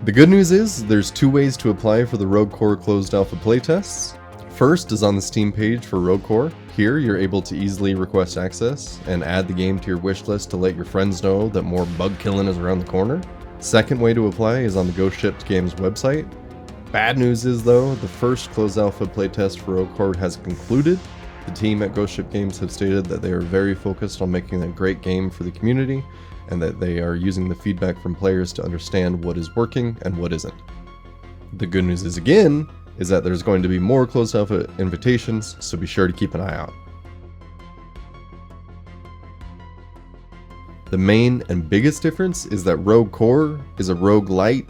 The good news is, there's 2 ways to apply for the Rogue Core closed alpha playtests. First is on the Steam page for Rogue Core. Here, you're able to easily request access and add the game to your wishlist to let your friends know that more bug killing is around the corner. Second way to apply is on the Ghost Ship Games website. Bad news is though, the first closed alpha playtest for Rogue Core has concluded. The team at Ghost Ship Games have stated that they are very focused on making a great game for the community, and that they are using the feedback from players to understand what is working and what isn't. The good news is again, is that there's going to be more closed alpha invitations, so be sure to keep an eye out. The main and biggest difference is that Rogue Core is a roguelite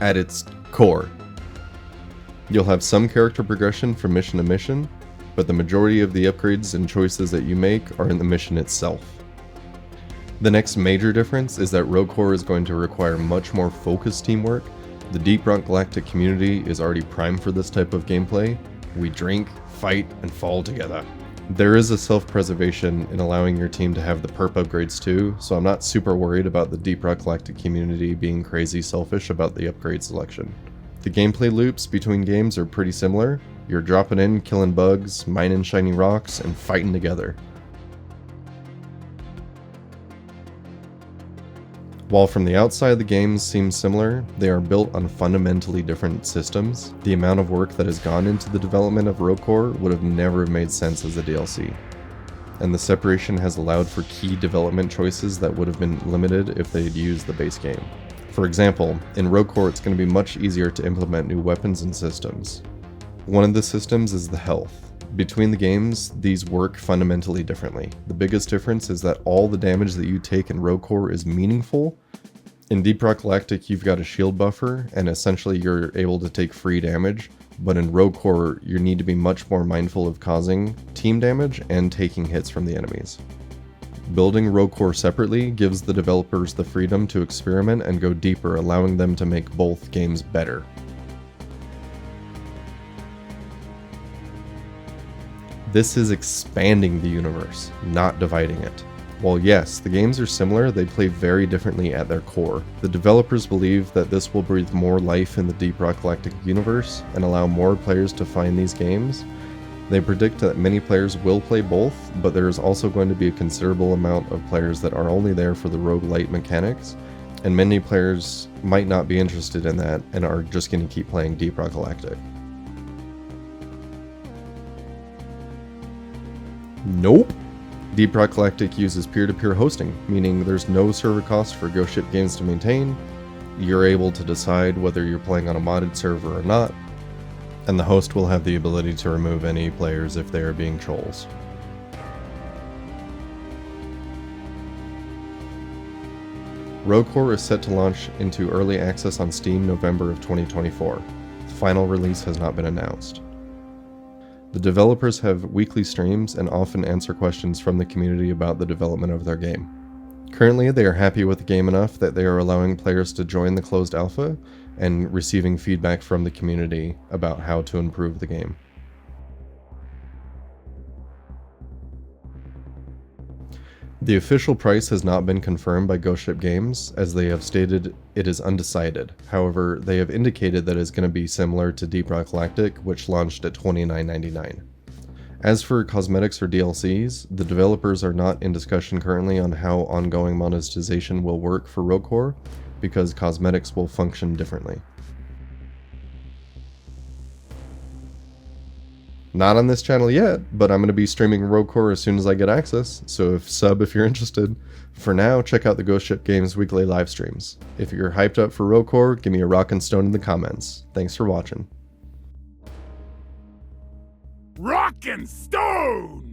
at its core. You'll have some character progression from mission to mission, but the majority of the upgrades and choices that you make are in the mission itself. The next major difference is that Rogue Core is going to require much more focused teamwork. The Deep Rock Galactic community is already primed for this type of gameplay. We drink, fight, and fall together. There is a self-preservation in allowing your team to have the perp upgrades too, so I'm not super worried about the Deep Rock Galactic community being crazy selfish about the upgrade selection. The gameplay loops between games are pretty similar. You're dropping in, killing bugs, mining shiny rocks, and fighting together. While from the outside the games seem similar, they are built on fundamentally different systems. The amount of work that has gone into the development of Rogue Core would have never made sense as a DLC. And the separation has allowed for key development choices that would have been limited if they had used the base game. For example, in Rogue Core it's going to be much easier to implement new weapons and systems. One of the systems is the health. Between the games, these work fundamentally differently. The biggest difference is that all the damage that you take in Rogue Core is meaningful. In Deep Rock Galactic, you've got a shield buffer, and essentially you're able to take free damage, but in Rogue Core, you need to be much more mindful of causing team damage and taking hits from the enemies. Building Rogue Core separately gives the developers the freedom to experiment and go deeper, allowing them to make both games better. This is expanding the universe, not dividing it. While yes, the games are similar, they play very differently at their core. The developers believe that this will breathe more life in the Deep Rock Galactic universe and allow more players to find these games. They predict that many players will play both, but there is also going to be a considerable amount of players that are only there for the roguelite mechanics, and many players might not be interested in that and are just going to keep playing Deep Rock Galactic. Nope. Deep Rock Galactic uses peer-to-peer hosting, meaning there's no server cost for Ghost Ship Games to maintain. You're able to decide whether you're playing on a modded server or not, and the host will have the ability to remove any players if they are being trolls. Rogue Core is set to launch into early access on Steam November of 2024. The final release has not been announced. The developers have weekly streams and often answer questions from the community about the development of their game. Currently, they are happy with the game enough that they are allowing players to join the closed alpha and receiving feedback from the community about how to improve the game. The official price has not been confirmed by Ghost Ship Games, as they have stated it is undecided. However, they have indicated that it is going to be similar to Deep Rock Galactic, which launched at $29.99. As for cosmetics or DLCs, the developers are not in discussion currently on how ongoing monetization will work for Rogue Core, because cosmetics will function differently. Not on this channel yet, but I'm going to be streaming Rogue Core as soon as I get access, so if you're interested. For now, check out the Ghost Ship Games weekly live streams. If you're hyped up for Rogue Core, give me a rockin' stone in the comments. Thanks for watching. Rockin' stone!